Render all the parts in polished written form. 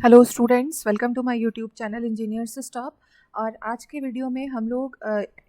Hello students, welcome to my YouTube channel Engineers Stop. और आज के वीडियो में हम लोग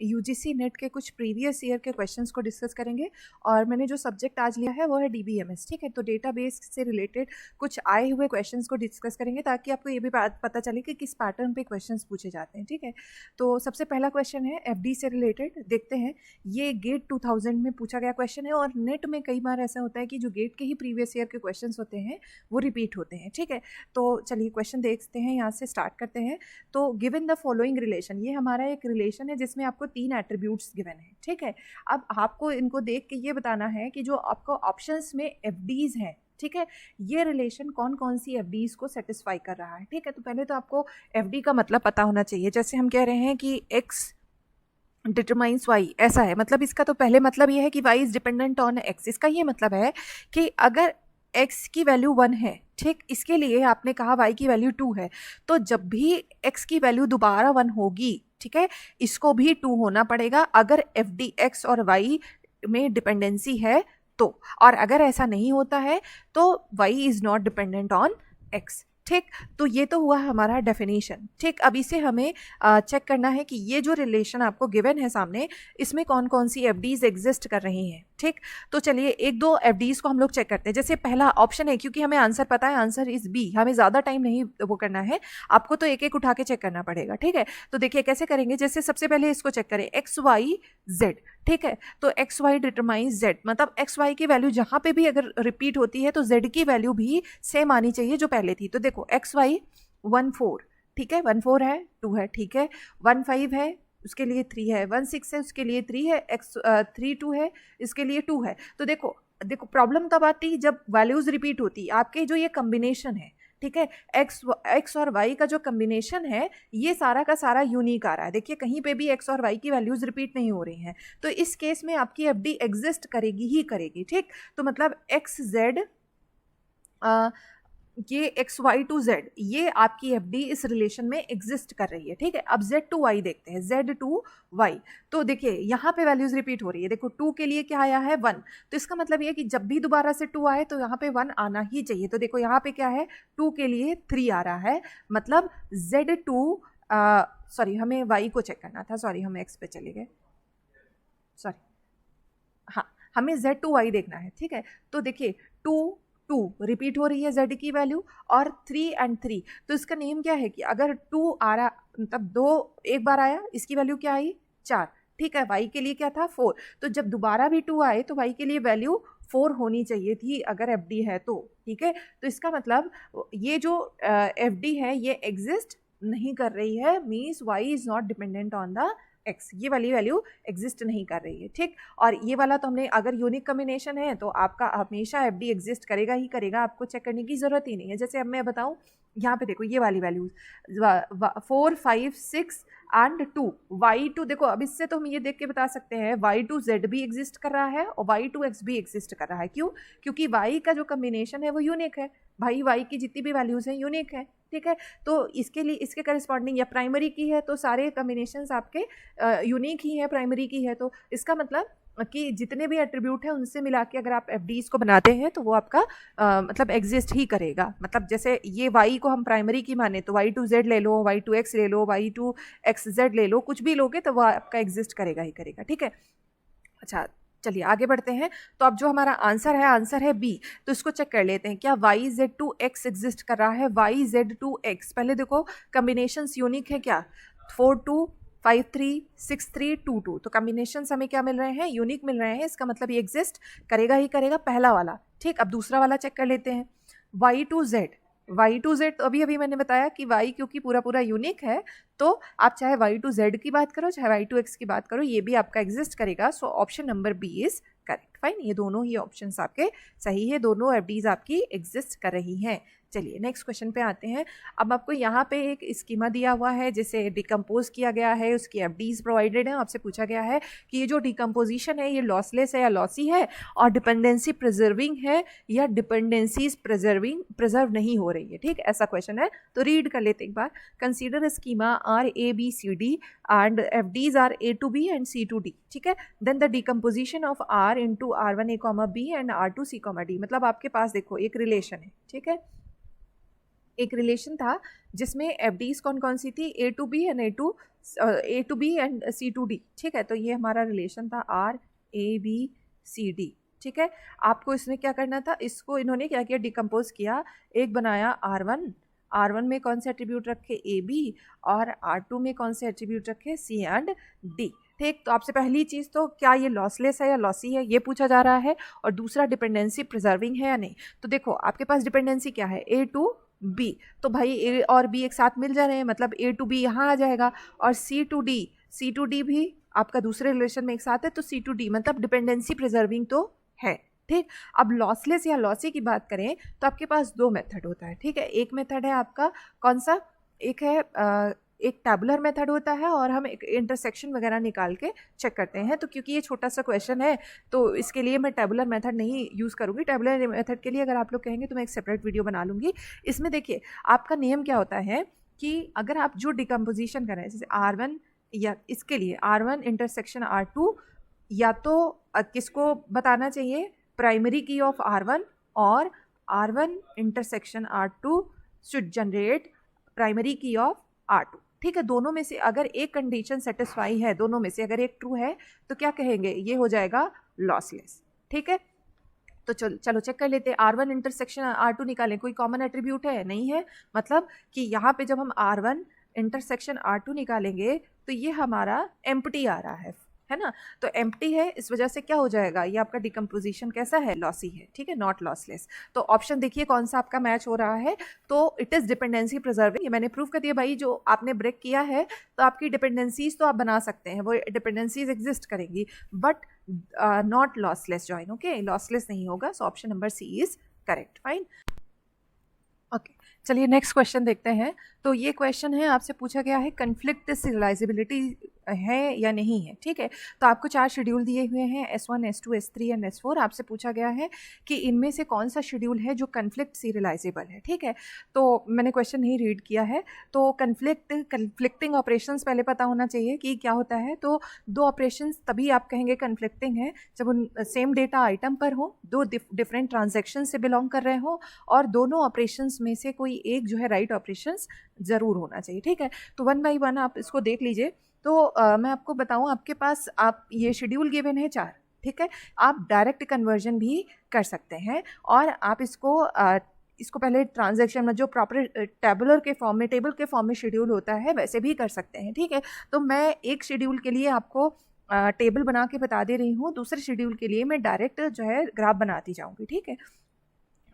यूजीसी नेट के कुछ प्रीवियस ईयर के क्वेश्चंस को डिस्कस करेंगे। और मैंने जो सब्जेक्ट आज लिया है वो है डीबीएमएस, ठीक है। तो डेटाबेस से रिलेटेड कुछ आए हुए क्वेश्चंस को डिस्कस करेंगे ताकि आपको ये भी पता चले कि किस पैटर्न पे क्वेश्चंस पूछे जाते हैं, ठीक है। तो सबसे पहला क्वेश्चन है एफडी से रिलेटेड, देखते हैं। ये गेट 2000 में पूछा गया क्वेश्चन है और नेट में कई बार ऐसा होता है कि जो गेट के ही प्रीवियस ईयर के क्वेश्चन होते हैं वो रिपीट होते हैं, ठीक है। तो चलिए क्वेश्चन देखते हैं, यहाँ से स्टार्ट करते हैं। तो गिवन द फॉलोइंग रिलेशन, ये हमारा एक रिलेशन है जिसमें आपको 3 एट्रीब्यूट्स गिवन है, ठीक है। अब आपको इनको देख के ये बताना है कि जो आपको ऑप्शंस में एफडीज हैं, ठीक है, ये रिलेशन कौन कौन सी एफडीज को सेटिस्फाई कर रहा है, ठीक है। तो पहले तो आपको एफडी का मतलब पता होना चाहिए। जैसे हम कह रहे हैं कि एक्स डिटरमाइंस वाई, ऐसा है, मतलब इसका तो पहले मतलब ये है कि Y is dependent on X. इसका ये मतलब है कि अगर x की वैल्यू 1 है, ठीक, इसके लिए आपने कहा y की वैल्यू 2 है, तो जब भी x की वैल्यू दोबारा 1 होगी, ठीक है, इसको भी 2 होना पड़ेगा अगर एफ डी एक्स और y में डिपेंडेंसी है तो। और अगर ऐसा नहीं होता है तो y is not dependent on x, ठीक। तो ये तो हुआ हमारा डेफिनेशन, ठीक। अब इसे हमें चेक करना है कि ये जो रिलेशन आपको गिवन है सामने, इसमें कौन कौन सी एफडीज एग्जिस्ट कर रही हैं, ठीक। तो चलिए एक दो एफडीज को हम लोग चेक करते हैं। जैसे पहला ऑप्शन है, क्योंकि हमें आंसर पता है, आंसर इज बी, हमें ज़्यादा टाइम नहीं वो करना है, आपको तो एक एक उठा के चेक करना पड़ेगा, ठीक है। तो देखिए कैसे करेंगे। जैसे सबसे पहले इसको चेक करें, एक्स वाई जेड, ठीक है। तो एक्स वाई डिटरमाइंस जेड, मतलब एक्स वाई की वैल्यू जहाँ पे भी अगर रिपीट होती है तो जेड की वैल्यू भी सेम आनी चाहिए जो पहले थी। तो देखो एक्स वाई 1 4, ठीक है, 1 4 है, 2 है, ठीक है, 1 5 है, उसके लिए 3 है, 1 6 है, उसके लिए 3 है, एक्स 3 2 है, इसके लिए 2 है। तो देखो देखो प्रॉब्लम तब आती जब वैल्यूज रिपीट होती, आपके जो ये कम्बिनेशन है, ठीक है, एक्स और वाई का जो कम्बिनेशन है ये सारा का सारा यूनिक आ रहा है। देखिए कहीं पे भी एक्स और वाई की वैल्यूज रिपीट नहीं हो रही हैं, तो इस केस में आपकी एफडी एग्जिस्ट करेगी ही करेगी, ठीक। तो मतलब एक्स जेड, ये एक्स वाई टू जेड, ये आपकी एफडी इस रिलेशन में एग्जिस्ट कर रही है, ठीक है। अब जेड टू वाई देखते हैं, जेड टू वाई। तो देखिए यहाँ पे वैल्यूज रिपीट हो रही है। देखो 2 के लिए क्या आया है 1, तो इसका मतलब ये कि जब भी दोबारा से 2 आए तो यहाँ पे 1 आना ही चाहिए। तो देखो यहाँ पे क्या है, 2 के लिए 3 आ रहा है, मतलब जेड टू, सॉरी हमें वाई को चेक करना था, सॉरी हम एक्स पे चले गए, सॉरी, हाँ हमें जेड टू वाई देखना है, ठीक है। तो देखिए 2 2 रिपीट हो रही है जेड की वैल्यू, और 3 एंड 3, तो इसका नेम क्या है कि अगर 2 आ रहा, मतलब 2 एक बार आया, इसकी वैल्यू क्या आई 4, ठीक है। वाई के लिए क्या था 4, तो जब दोबारा भी 2 आए तो वाई के लिए वैल्यू 4 होनी चाहिए थी अगर एफ डी है तो, ठीक है। तो इसका मतलब ये जो एफ डी है ये एग्जिस्ट नहीं कर रही है, means Y is not dependent on the X, ये वाली वैल्यू एग्जिस्ट नहीं कर रही है, ठीक। और ये वाला तो हमने, अगर यूनिक कॉम्बिनेशन है तो आपका हमेशा एफ डी एग्जिस्ट करेगा ही करेगा, आपको चेक करने की जरूरत ही नहीं है। जैसे अब मैं बताऊं, यहाँ पे देखो ये वाली वैल्यूज 4 5 6 एंड 2 वाई टू, देखो अब इससे तो हम ये देख के बता सकते हैं वाई टू जेड भी एग्जिस्ट कर रहा है और वाई टू एक्स भी एग्जिस्ट कर रहा है। क्यों? क्योंकि वाई का जो कॉम्बिनेशन है वो यूनिक है भाई, वाई की जितनी भी वैल्यूज हैं यूनिक है, ठीक है। तो इसके लिए इसके करस्पॉन्डिंग या प्राइमरी की है तो सारे कॉम्बिनेशंस आपके यूनिक ही है, प्राइमरी की है तो इसका मतलब कि जितने भी एट्रीब्यूट हैं उनसे मिला के अगर आप एफडीज को बनाते हैं तो वो आपका मतलब एग्जिस्ट ही करेगा। मतलब जैसे ये वाई को हम प्राइमरी की माने तो वाई टू जेड ले लो, वाई टू एक्स ले लो, वाई टू एक्स जेड ले लो, कुछ भी लोगे तो वो आपका एग्जिस्ट करेगा ही करेगा, ठीक है। अच्छा चलिए आगे बढ़ते हैं। तो अब जो हमारा आंसर है बी, तो इसको चेक कर लेते हैं, क्या Y Z to X exist कर रहा है, वाई जेड टू एक्स। पहले देखो कॉम्बिनेशंस यूनिक है क्या, 4 2 5 3 6 3 2 2, तो कॉम्बिनेशंस हमें क्या मिल रहे हैं, यूनिक मिल रहे हैं, इसका मतलब ये एग्जिस्ट करेगा ही करेगा, पहला वाला, ठीक। अब दूसरा वाला चेक कर लेते हैं, Y to Z, Y to Z, तो अभी अभी मैंने बताया कि वाई क्योंकि पूरा पूरा यूनिक है तो आप चाहे वाई टू जेड की बात करो चाहे वाई टू एक्स की बात करो, ये भी आपका एग्जिस्ट करेगा। So option number B is correct, fine. ये दोनों ही ऑप्शंस आपके सही है, दोनों एफडीज आपकी एग्जिस्ट कर रही हैं। चलिए नेक्स्ट क्वेश्चन पे आते हैं। अब आपको यहाँ पे एक स्कीमा दिया हुआ है जिसे डिकम्पोज किया गया है, उसकी एफडीज प्रोवाइडेड है। आपसे पूछा गया है कि ये जो डिकम्पोजिशन है ये लॉसलेस है या लॉसी है, और डिपेंडेंसी प्रिजर्विंग है या डिपेंडेंसीज प्रिजर्व नहीं हो रही है, ठीक, ऐसा क्वेश्चन है। तो रीड कर लेते एक बार। Consider schema R A B C D and FDs R A to B and C to D, ठीक है। Then the decomposition of R into R one A comma B and R two C comma D, मतलब आपके पास देखो एक relation है, ठीक है। एक रिलेशन था जिसमें एफडीज कौन कौन सी थी, A to B and A to B and C to D, ठीक है। तो ये हमारा रिलेशन था R A B C D, ठीक है। आपको इसमें क्या करना था, इसको इन्होंने क्या किया, डिकम्पोज किया, एक बनाया आर वन में कौन से एट्रीब्यूट रखे, ए बी, और आर टू में कौन से एट्रीब्यूट रखे, सी एंड डी, ठीक। तो आपसे पहली चीज़ तो क्या ये लॉसलेस है या लॉसी है ये पूछा जा रहा है, और दूसरा डिपेंडेंसी प्रिजर्विंग है या नहीं। तो देखो आपके पास डिपेंडेंसी क्या है, ए टू बी, तो भाई ए और बी एक साथ मिल जा रहे हैं, मतलब ए टू बी यहाँ आ जाएगा, और सी टू डी भी आपका दूसरे रिलेशन में एक साथ है, तो सी टू डी मतलब डिपेंडेंसी प्रिजर्विंग तो है, ठीक। अब लॉसलेस या लॉसी की बात करें तो आपके पास दो मेथड होता है, ठीक है। एक मेथड है आपका कौन सा, एक है एक टैबुलर मेथड होता है, और हम एक इंटरसेक्शन वगैरह निकाल के चेक करते हैं। तो क्योंकि ये छोटा सा क्वेश्चन है तो इसके लिए मैं टैबुलर मेथड नहीं यूज़ करूँगी। टैबुलर मेथड के लिए अगर आप लोग कहेंगे तो मैं एक सेपरेट वीडियो बना लूँगी। इसमें देखिए आपका नियम क्या होता है कि अगर आप जो डिकम्पोजिशन कर रहे हैं, जैसे R1 या इसके लिए R1 इंटरसेक्शन R2, या तो किसको बताना चाहिए, प्राइमरी की ऑफ R1, और R1 intersection R2 should generate primary की ऑफ R2, ठीक है। दोनों में से अगर एक कंडीशन सेटिस्फाई है, दोनों में से अगर एक ट्रू है तो क्या कहेंगे, ये हो जाएगा लॉसलेस, ठीक है। तो चलो चेक कर लेते हैं, R1 इंटरसेक्शन R2 निकालें, कोई कॉमन एट्रीब्यूट है, नहीं है, मतलब कि यहाँ पे जब हम R1 इंटरसेक्शन R2 निकालेंगे तो ये हमारा एम्प्टी आ रहा है ना। तो एम्प्टी है, इस वजह से क्या हो जाएगा, ये आपका डिकम्पोजिशन कैसा है, लॉसी है, ठीक है, नॉट लॉसलेस। तो ऑप्शन देखिए कौन सा आपका मैच हो रहा है, तो इट इज़ डिपेंडेंसी प्रिजर्विंग। ये मैंने प्रूव कर दिया भाई, जो आपने ब्रेक किया है तो आपकी डिपेंडेंसीज तो आप बना सकते हैं, वो डिपेंडेंसीज एग्जिस्ट करेंगी, but not lossless join, okay, lossless नहीं होगा। So option number C is correct, fine, okay. चलिए नेक्स्ट क्वेश्चन देखते हैं। तो ये क्वेश्चन है, आपसे पूछा गया है कन्फ्लिक्ट सीरियलाइजेबिलिटी है या नहीं है, ठीक है। तो आपको 4 शेड्यूल दिए हुए हैं, S1, S2, S3 and S4। आपसे पूछा गया है कि इनमें से कौन सा शेड्यूल है जो कन्फ्लिक्ट सीरियलाइजेबल है, ठीक है। तो मैंने क्वेश्चन नहीं रीड किया है, तो कन्फ्लिक्टिंग ऑपरेशंस पहले पता होना चाहिए कि क्या होता है। तो दो ऑपरेशंस तभी आप कहेंगे कन्फ्लिक्टिंग है जब उन सेम डेटा आइटम पर हो, दो डिफरेंट ट्रांजेक्शन से बिलोंग कर रहे हो, और दोनों ऑपरेशंस में से कोई एक जो है राइट ऑपरेशंस ज़रूर होना चाहिए, ठीक है। तो वन बाई वन आप इसको देख लीजिए। तो मैं आपको बताऊं, आपके पास आप ये शेड्यूल गिवन है 4, ठीक है। आप डायरेक्ट कन्वर्जन भी कर सकते हैं, और आप इसको पहले ट्रांजैक्शन में जो प्रॉपर टेबल के फॉर्म में शेड्यूल होता है वैसे भी कर सकते हैं, ठीक है। तो मैं एक शेड्यूल के लिए आपको टेबल बना के बता दे रही हूँ, दूसरे शेड्यूल के लिए मैं डायरेक्ट जो है ग्राफ बनाती जाऊँगी, ठीक है।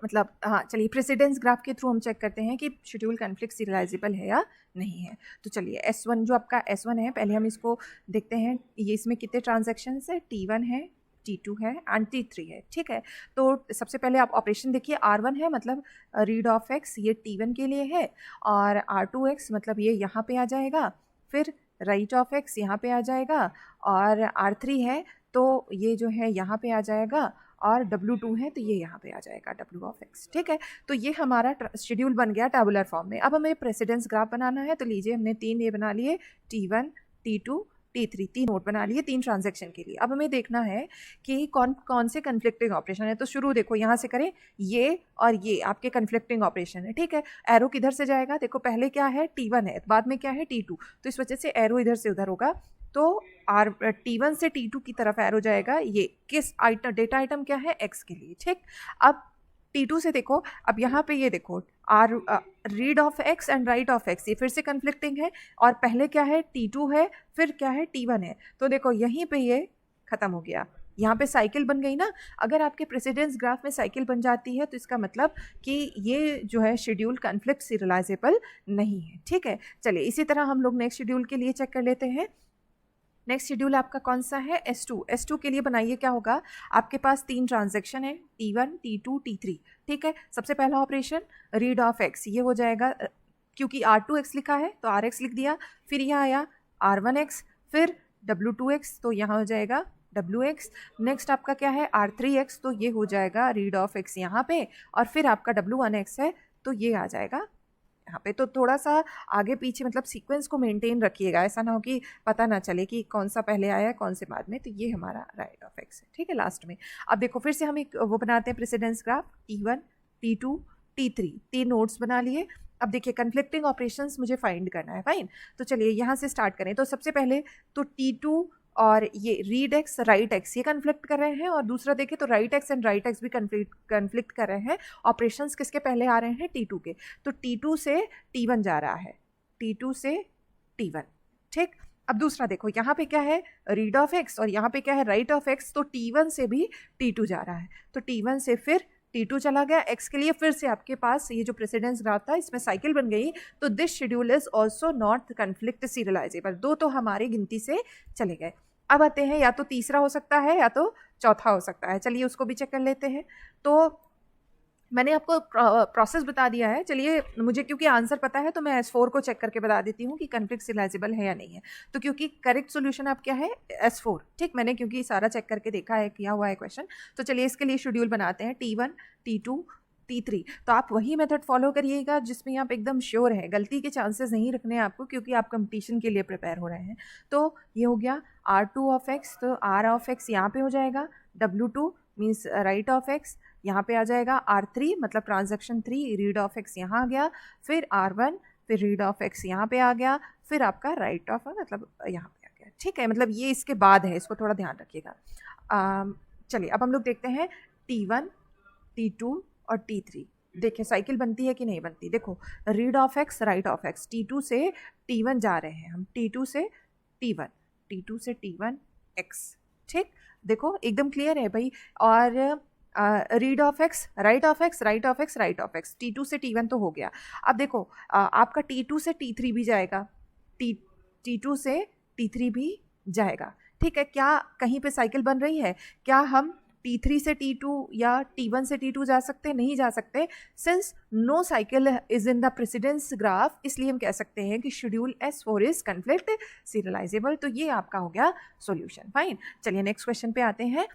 मतलब हाँ, चलिए प्रेसिडेंस ग्राफ के थ्रू हम चेक करते हैं कि शेड्यूल कॉन्फ्लिक्ट सीरियलाइजेबल है या नहीं है। तो चलिए S1 जो आपका S1 है, पहले हम इसको देखते हैं, ये इसमें कितने ट्रांजैक्शंस है, T1 है, T2 है एंड T3 है, ठीक है। तो सबसे पहले आप ऑपरेशन देखिए, R1 है मतलब रीड ऑफ एक्स, ये T1 के लिए है, और R2x मतलब ये यहाँ पे आ जाएगा, फिर राइट ऑफ एक्स यहाँ पे आ जाएगा, और R3 है तो ये जो है यहाँ पे आ जाएगा, और W2 है तो ये यहाँ पे आ जाएगा W ऑफ एक्स, ठीक है। तो ये हमारा शेड्यूल बन गया टेबुलर फॉर्म में। अब हमें प्रेसिडेंस ग्राफ बनाना है, तो लीजिए हमने 3 ये बना लिए, T1, T2, T3, 3 नोट बना लिए 3 ट्रांजैक्शन के लिए। अब हमें देखना है कि कौन से कन्फ्लिक्टिंग ऑपरेशन है। तो शुरू देखो यहाँ से करें, ये और ये आपके कन्फ्लिक्टिंग ऑपरेशन है, ठीक है। एरो किधर से जाएगा, देखो पहले क्या है, T1 है, बाद में क्या है, T2, तो इस वजह से एरो इधर से उधर होगा, तो T1 से T2 की तरफ एरो जाएगा। ये किस आइटम, डेटा आइटम क्या है, X के लिए, ठीक। अब T2 से देखो, अब यहाँ पे ये देखो read of x and right of x, ये फिर से कन्फ्लिक्टिंग है, और पहले क्या है, T2 है, फिर क्या है, T1 है। तो देखो यहीं पे ये ख़त्म हो गया, यहाँ पे साइकिल बन गई ना। अगर आपके प्रेसिडेंस ग्राफ में साइकिल बन जाती है तो इसका मतलब कि ये जो है शेड्यूल कॉन्फ्लिक्ट सीरियलाइजेबल नहीं है, ठीक है। चलिए इसी तरह हम लोग नेक्स्ट शेड्यूल के लिए चेक कर लेते हैं। नेक्स्ट शेड्यूल आपका कौन सा है, S2 के लिए बनाइए, क्या होगा, आपके पास 3 ट्रांजैक्शन है, T1, T2, T3, ठीक है। सबसे पहला ऑपरेशन रीड ऑफ एक्स, ये हो जाएगा, क्योंकि R2x लिखा है तो RX लिख दिया, फिर यहाँ आया R1x, फिर W2x, तो यहाँ हो जाएगा WX। नेक्स्ट आपका क्या है, R3x, तो ये हो जाएगा रीड ऑफ एक्स यहाँ पे, और फिर आपका W1x है तो ये आ जाएगा यहाँ पे। तो थोड़ा सा आगे पीछे मतलब सीक्वेंस को मेंटेन रखिएगा, ऐसा ना हो कि पता ना चले कि कौन सा पहले आया है कौन से बाद में। तो ये हमारा राइट ऑफ एक्स है, ठीक है, लास्ट में। अब देखो फिर से हम एक वो बनाते हैं precedence graph, T1, T2, T3, 3 nodes बना लिए। अब देखिए कन्फ्लिक्टिंग ऑपरेशंस मुझे फाइंड करना है, फाइन। तो चलिए यहाँ से स्टार्ट करें। तो सबसे पहले तो T2 और ये रीड एक्स राइट एक्स ये कन्फ्लिक्ट कर रहे हैं, और दूसरा देखें तो right x and right x भी कन्फ्लिक्ट कर रहे हैं। ऑपरेशंस किसके पहले आ रहे हैं? T2 के। तो T2 से T1 जा रहा है, T2 से T1, ठीक। अब दूसरा देखो यहाँ पे क्या है? रीड ऑफ एक्स, और यहाँ पे क्या है? Right of x. तो T1 से भी T2 जा रहा है, तो T1 से फिर T2 चला गया एक्स के लिए। फिर से आपके पास ये जो प्रेसिडेंस ग्राफ था इसमें साइकिल बन गई। तो this schedule is also not conflict serialisable. 2 तो हमारी गिनती से चले गए। अब आते हैं, या तो तीसरा हो सकता है या तो चौथा हो सकता है। चलिए उसको भी चेक कर लेते हैं। तो मैंने आपको प्रोसेस बता दिया है। चलिए मुझे क्योंकि आंसर पता है तो मैं S4 को चेक करके बता देती हूँ कि कन्फ्लिक्ट सीरियलाइजेबल है या नहीं है। तो क्योंकि करेक्ट सॉल्यूशन अब क्या है? S4, ठीक। मैंने क्योंकि सारा चेक करके देखा है, किया हुआ है क्वेश्चन। तो चलिए इसके लिए शेड्यूल बनाते हैं, T1, T2, T3। तो आप वही मेथड फॉलो करिएगा जिसमें आप एकदम श्योर है, गलती के चांसेस नहीं रखने हैं आपको, क्योंकि आप कंपटीशन के लिए प्रिपेयर हो रहे हैं। तो ये हो गया R2 ऑफ एक्स, तो R ऑफ एक्स यहाँ पे हो जाएगा, W2 means right of x यहाँ पे आ जाएगा, R3 मतलब ट्रांजैक्शन 3 रीड ऑफ एक्स यहाँ आ गया, फिर R1 फिर रीड ऑफ एक्स यहाँ पे आ गया, फिर आपका राइट ऑफ मतलब यहाँ पे आ गया, ठीक है। मतलब ये इसके बाद है, इसको थोड़ा ध्यान रखिएगा। चलिए अब हम लोग देखते हैं T1, T2 और T3। देखिए साइकिल बनती है कि नहीं बनती। देखो read of x right of x, T2 से T1 जा रहे हैं हम, T2 से T1, T2 से T1 x, ठीक। देखो एकदम क्लियर है भाई। और read of x right of x right of x right of x, T2 से T1 तो हो गया। अब देखो आपका T2 से T3 भी जाएगा, T2 से T3 भी जाएगा, ठीक है। क्या कहीं पे साइकिल बन रही है? क्या हम T3 से T2 या T1 से T2 जा सकते? नहीं जा सकते। Since no cycle is in the precedence graph, इसलिए हम कह सकते हैं कि schedule S4 is conflict serialisable. तो ये आपका हो गया सॉल्यूशन, फाइन। चलिए नेक्स्ट क्वेश्चन पे आते हैं।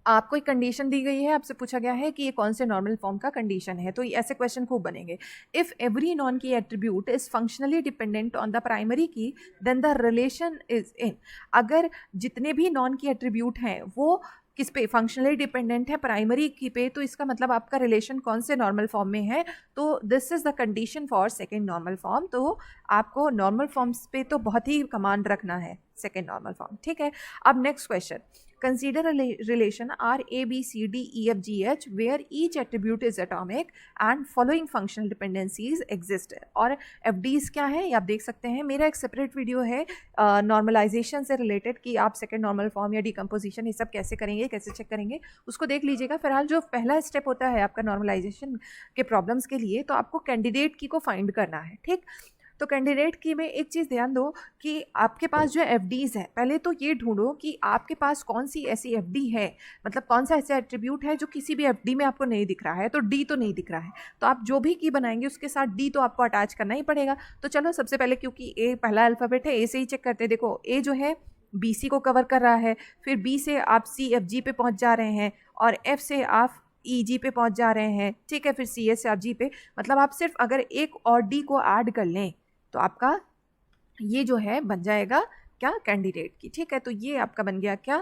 आपको एक कंडीशन दी गई है, आपसे पूछा गया है कि ये कौन से नॉर्मल फॉर्म का कंडीशन है। तो ऐसे क्वेश्चन खूब बनेंगे। If every non key attribute is functionally dependent on the primary key then the relation is in. अगर जितने भी नॉन की एट्रीब्यूट हैं वो किस पे? फंक्शनली डिपेंडेंट है प्राइमरी की पे, तो इसका मतलब आपका रिलेशन कौन से नॉर्मल फॉर्म में है? तो this is the condition for second normal form. तो आपको नॉर्मल फॉर्म्स पे तो बहुत ही कमांड रखना है, सेकेंड नॉर्मल फॉर्म, ठीक है। अब next question, consider a relation R A B C D E F G H where each attribute is atomic and following functional dependencies exist। और FDs क्या है ये आप देख सकते हैं। मेरा एक सेपरेट वीडियो है नॉर्मलाइजेशन से रिलेटेड कि आप सेकेंड नॉर्मल फॉर्म या डिकम्पोजिशन ये सब कैसे करेंगे, कैसे चेक करेंगे, उसको देख लीजिएगा। फिलहाल जो पहला स्टेप होता है आपका नॉर्मलाइजेशन के प्रॉब्लम्स के लिए, तो आपको कैंडिडेट की को फाइंड करना है, ठीक। तो कैंडिडेट की में एक चीज़ ध्यान दो कि आपके पास जो FDs है, पहले तो ये ढूंढो कि आपके पास कौन सी ऐसी FD है, मतलब कौन सा ऐसा एट्रीब्यूट है जो किसी भी FD में आपको नहीं दिख रहा है। तो D तो नहीं दिख रहा है, तो आप जो भी की बनाएंगे उसके साथ D तो आपको अटैच करना ही पड़ेगा। तो चलो सबसे पहले, क्योंकि A पहला अल्फ़ाबेट है, A से ही चेक करते हैं। देखो A जो है BC को कवर कर रहा है, फिर B से आप CFG पे पहुँच जा रहे हैं, और F से आप EG पे पहुँच जा रहे हैं, ठीक है। फिर CS से आप G पे, मतलब आप सिर्फ अगर एक और D को ऐड कर लें तो आपका ये जो है बन जाएगा क्या? कैंडिडेट की, ठीक है। तो ये आपका बन गया क्या?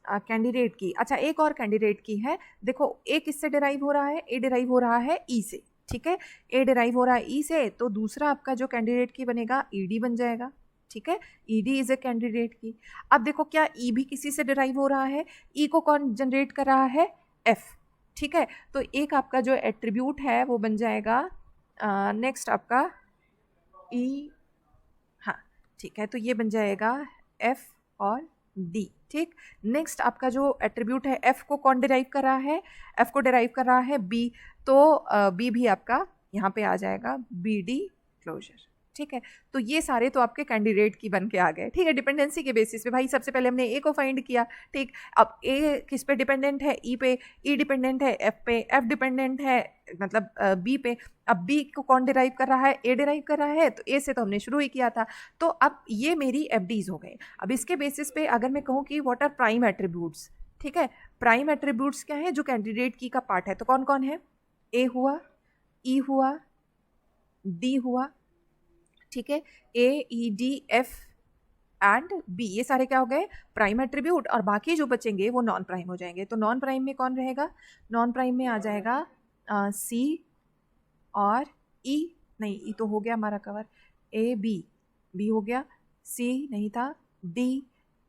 कैंडिडेट की। अच्छा एक और कैंडिडेट की है। देखो ए किससे डिराइव हो रहा है? ए डिराइव हो रहा है ई से, ठीक है। ए डिराइव हो रहा है ई से, तो दूसरा आपका जो कैंडिडेट की बनेगा ईडी बन जाएगा, ठीक है। ईडी इज ए कैंडिडेट की। अब देखो क्या ई भी किसी से डिराइव हो रहा है? ई को कौन जनरेट कर रहा है? एफ, ठीक है। तो एक आपका जो एट्रीब्यूट है वो बन जाएगा नेक्स्ट आपका ई, हाँ ठीक है। तो ये बन जाएगा F और D, ठीक। नेक्स्ट आपका जो एट्रीब्यूट है F को कौन डिराइव कर रहा है? F को डिराइव कर रहा है B, तो B भी आपका यहाँ पे आ जाएगा BD क्लोजर, ठीक है। तो ये सारे तो आपके कैंडिडेट की बन के आ गए, ठीक है। डिपेंडेंसी के बेसिस पे भाई सबसे पहले हमने ए को फाइंड किया, ठीक। अब ए किस पे डिपेंडेंट है? ई पे। ई डिपेंडेंट है एफ पे, एफ डिपेंडेंट है मतलब बी पे। अब बी को कौन डिराइव कर रहा है? ए डिराइव कर रहा है, तो ए से तो हमने शुरू ही किया था। तो अब ये मेरी FDs हो गए। अब इसके बेसिस पे अगर मैं कहूँ कि व्हाट आर प्राइम एट्रीब्यूट्स, ठीक है। प्राइम एट्रीब्यूट्स क्या है जो कैंडिडेट की का पार्ट है? तो कौन कौन है? ए हुआ, ई हुआ, डी हुआ, ठीक है। A E D F and B, ये सारे क्या हो गए? Prime attribute. और बाकी जो बचेंगे वो नॉन प्राइम हो जाएंगे। तो नॉन प्राइम में कौन रहेगा? नॉन प्राइम में आ जाएगा सी और ई, नहीं ई तो हो गया हमारा कवर, ए बी, बी हो गया, सी नहीं था, डी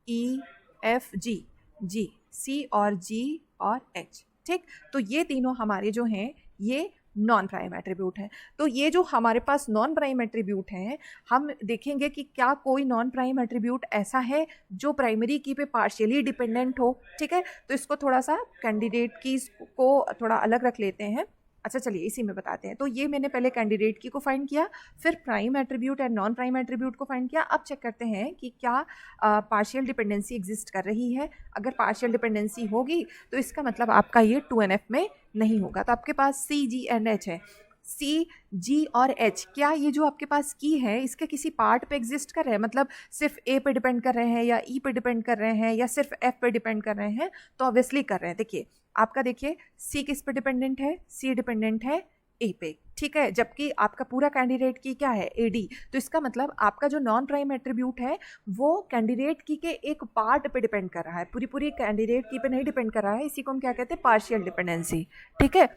ई एफ जी, जी सी और जी और एच, ठीक। तो ये तीनों हमारे जो हैं ये नॉन प्राइम एट्रीब्यूट हैं। तो ये जो हमारे पास नॉन प्राइम एट्रीब्यूट हैं, हम देखेंगे कि क्या कोई नॉन प्राइम एट्रीब्यूट ऐसा है जो प्राइमरी की पे पार्शियली डिपेंडेंट हो, ठीक है। तो इसको थोड़ा सा कैंडिडेट की को थोड़ा अलग रख लेते हैं। अच्छा चलिए इसी में बताते हैं। तो ये मैंने पहले कैंडिडेट की को फाइंड किया, फिर prime attribute and non prime attribute को फाइंड किया। अब चेक करते हैं कि क्या पार्शियल डिपेंडेंसी एग्जिस्ट कर रही है। अगर पार्शियल डिपेंडेंसी होगी तो इसका मतलब आपका ये 2NF में नहीं होगा। तो आपके पास सी जी एंड एच है, सी जी और एच, क्या ये जो आपके पास की है इसके किसी पार्ट पे एग्जिस्ट कर रहे हैं, मतलब सिर्फ ए पे डिपेंड कर रहे हैं या ई पे डिपेंड कर रहे हैं या सिर्फ एफ पे डिपेंड कर रहे हैं? तो ऑब्वियसली कर रहे हैं। देखिए आपका, देखिए सी किस पे डिपेंडेंट है, सी डिपेंडेंट है ए पे, ठीक है, जबकि आपका पूरा कैंडिडेट की क्या है, ए डी। तो इसका मतलब आपका जो नॉन प्राइम एट्रीब्यूट है वो कैंडिडेट की के एक पार्ट पे डिपेंड कर रहा है, पूरी पूरी कैंडिडेट की पे नहीं डिपेंड कर रहा है। इसी को हम क्या कहते हैं, पार्शियल डिपेंडेंसी, ठीक है।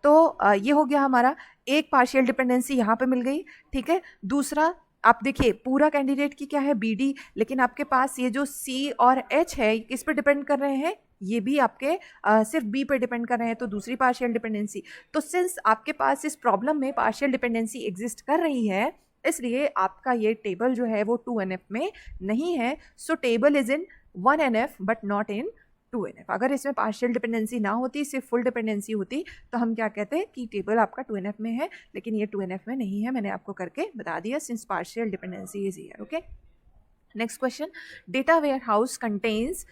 तो ये हो गया हमारा, एक पार्शियल डिपेंडेंसी यहाँ पे मिल गई, ठीक है। दूसरा आप देखिए पूरा कैंडिडेट की क्या है, बी डी, लेकिन आपके पास ये जो सी और एच है किस पे डिपेंड कर रहे हैं, ये भी आपके सिर्फ बी पे डिपेंड कर रहे हैं, तो दूसरी पार्शियल डिपेंडेंसी। तो सिंस आपके पास इस प्रॉब्लम में पार्शियल डिपेंडेंसी एग्जिस्ट कर रही है, इसलिए आपका ये टेबल जो है वो 2NF में नहीं है। सो table is in 1NF but not in 2NF। अगर इसमें पार्शियल डिपेंडेंसी ना होती, सिर्फ फुल डिपेंडेंसी होती, तो हम क्या कहते हैं कि टेबल आपका 2NF में है, लेकिन ये 2NF में नहीं है। मैंने आपको करके बता दिया, since partial dependency is here. Okay, next question, data warehouse contains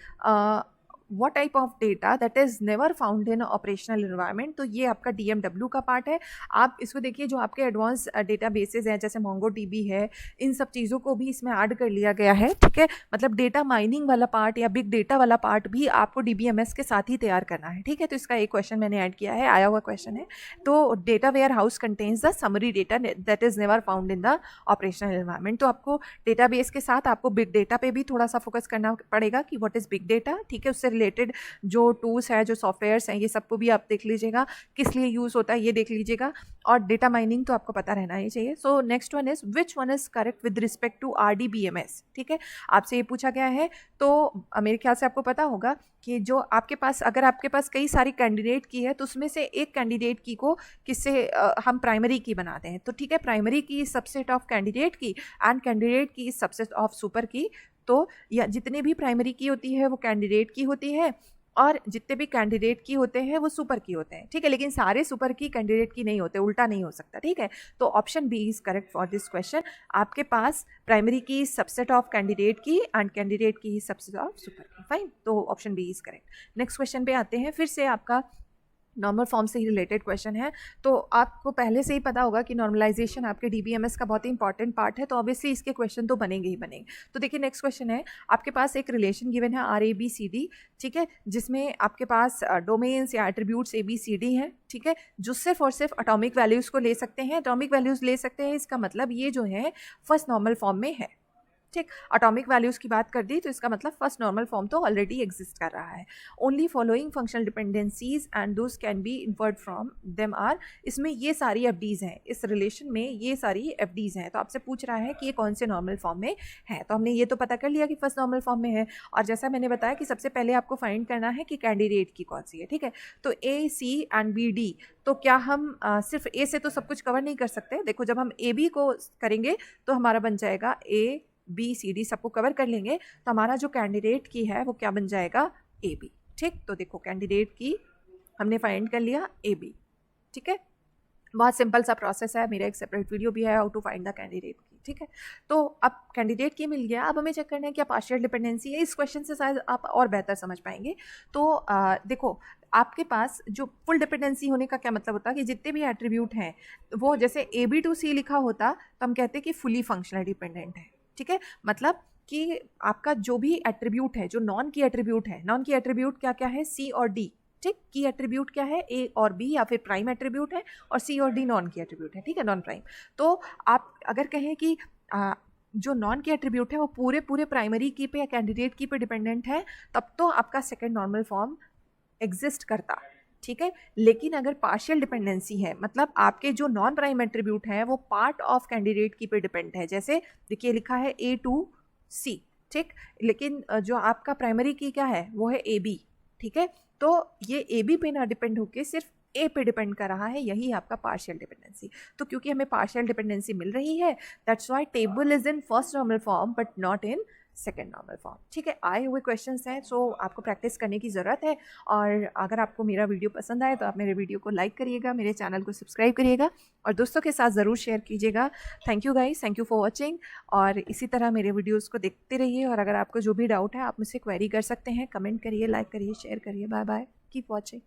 what type of data that is never found in operational environment। तो ये आपका DMW का पार्ट है। आप इसको देखिए, जो आपके एडवांस डेटा बेसेज हैं जैसे MongoDB है, इन सब चीज़ों को भी इसमें ऐड कर लिया गया है, ठीक है। मतलब डेटा माइनिंग वाला पार्ट या बिग डेटा वाला पार्ट भी आपको DBMS के साथ ही तैयार करना है, ठीक है। तो इसका एक क्वेश्चन मैंने ऐड किया है, आया हुआ क्वेश्चन है। तो data warehouse contains the summary data that is never found in the operational environment. तो आपको डेटा बेस के साथ आपको बिग डेटा पे भी थोड़ा सा फोकस करना पड़ेगा कि व्हाट इज़ बिग डेटा, ठीक है। उससे रिलेटेड जो टूल्स है, जो सॉफ्टवेयर्स हैं, ये सबको भी आप देख लीजिएगा, किस लिए यूज़ होता है ये देख लीजिएगा। और डेटा माइनिंग तो आपको पता रहना ही चाहिए। So next one is which one is correct with respect to RDBMS, ठीक है। आपसे ये पूछा गया है, तो मेरे ख्याल से आपको पता होगा कि जो आपके पास, अगर आपके पास कई सारी कैंडिडेट की है तो उसमें से एक कैंडिडेट की को किससे हम प्राइमरी की बनाते हैं, तो ठीक है। Primary key subset of candidate key and candidate key subset of super की। तो या जितनी भी प्राइमरी की होती है वो कैंडिडेट की होती है, और जितने भी कैंडिडेट की होते हैं वो सुपर की होते हैं, ठीक है। लेकिन सारे सुपर की कैंडिडेट की नहीं होते, उल्टा नहीं हो सकता, ठीक है। तो option B is correct for this question. आपके पास primary key subset of candidate key and candidate key subset of super key, fine. तो option B is correct. Next question पे आते हैं, फिर से आपका नॉर्मल फॉर्म से ही रिलेटेड क्वेश्चन है। तो आपको पहले से ही पता होगा कि नॉर्मलाइजेशन आपके DBMS का बहुत ही इंपॉर्टेंट पार्ट है, तो ऑब्वियसली इसके क्वेश्चन तो बनेंगे ही बनेंगे। तो देखिए नेक्स्ट क्वेश्चन है, आपके पास एक रिलेशन गिवन है RABCD, ठीक है, जिसमें आपके पास डोमेन्स या एट्रीब्यूट्स ABCD हैं, ठीक है, जो सिर्फ और सिर्फ एटॉमिक वैल्यूज़ को ले सकते हैं, एटॉमिक वैल्यूज़ ले सकते हैं। इसका मतलब ये जो है फर्स्ट नॉर्मल फॉर्म में है, ठीक। एटॉमिक वैल्यूज़ की बात कर दी तो इसका मतलब फर्स्ट नॉर्मल फॉर्म तो ऑलरेडी एग्जिस्ट कर रहा है। Only following functional dependencies and those can be inferred from them are, इसमें ये सारी FDs हैं, इस रिलेशन में ये सारी FDs हैं। तो आपसे पूछ रहा है कि ये कौन से नॉर्मल फॉर्म में है। तो हमने ये तो पता कर लिया कि फर्स्ट नॉर्मल फॉर्म में है, और जैसा मैंने बताया कि सबसे पहले आपको फाइंड करना है कि कैंडिडेट की कौन सी है, ठीक है। तो A, C and B, D, तो क्या हम सिर्फ A से तो सब कुछ कवर नहीं कर सकते। देखो जब हम AB को करेंगे तो हमारा बन जाएगा ABCD, सबको कवर कर लेंगे, तो हमारा जो कैंडिडेट की है वो क्या बन जाएगा, AB, ठीक। तो देखो कैंडिडेट की हमने फाइंड कर लिया AB, ठीक है। बहुत सिंपल सा प्रोसेस है, मेरा एक सेपरेट वीडियो भी है how to find the candidate key, ठीक है। तो अब कैंडिडेट की मिल गया, अब हमें चेक करना है क्या पार्शियल डिपेंडेंसी है। इस क्वेश्चन से शायद आप और बेहतर समझ पाएंगे। तो देखो आपके पास जो फुल डिपेंडेंसी होने का क्या मतलब होता है कि जितने भी एट्रीब्यूट हैं वो, जैसे AB to C लिखा होता तो हम कहते हैं कि फुली फंक्शनल डिपेंडेंट है, ठीक है। मतलब कि आपका जो भी एट्रीब्यूट है, जो नॉन की एट्रीब्यूट है, नॉन की एट्रीब्यूट क्या क्या है, C और D, ठीक। की एट्रीब्यूट क्या है, A और B, या फिर प्राइम एट्रीब्यूट है, और C और D नॉन की एट्रीब्यूट है, ठीक है, नॉन प्राइम। तो आप अगर कहें कि जो नॉन की एट्रीब्यूट है वो पूरे पूरे प्राइमरी की पे या कैंडिडेट की पे डिपेंडेंट है, तब तो आपका सेकेंड नॉर्मल फॉर्म एग्जिस्ट करता, ठीक है। लेकिन अगर पार्शियल डिपेंडेंसी है, मतलब आपके जो नॉन प्राइम एट्रीब्यूट हैं वो पार्ट ऑफ कैंडिडेट की पे डिपेंड है, जैसे देखिए लिखा है ए टू सी, ठीक, लेकिन जो आपका प्राइमरी की क्या है वो है ए बी, ठीक है। तो ये ए बी पे ना डिपेंड होके सिर्फ ए पे डिपेंड कर रहा है, यही आपका पार्शियल डिपेंडेंसी। तो क्योंकि हमें पार्शियल डिपेंडेंसी मिल रही है, that's why table is in first normal form but not in second normal form, ठीक है। आए हुए क्वेश्चंस हैं, सो आपको प्रैक्टिस करने की ज़रूरत है। और अगर आपको मेरा वीडियो पसंद आए तो आप मेरे वीडियो को लाइक करिएगा, मेरे चैनल को सब्सक्राइब करिएगा और दोस्तों के साथ ज़रूर शेयर कीजिएगा। Thank you guys, thank you for watching. और इसी तरह मेरे वीडियोज़ को देखते रहिए, और अगर आपको जो भी डाउट है आप मुझसे क्वेरी कर सकते हैं। कमेंट करिए, लाइक करिए, शेयर करिए। Bye bye, keep watching.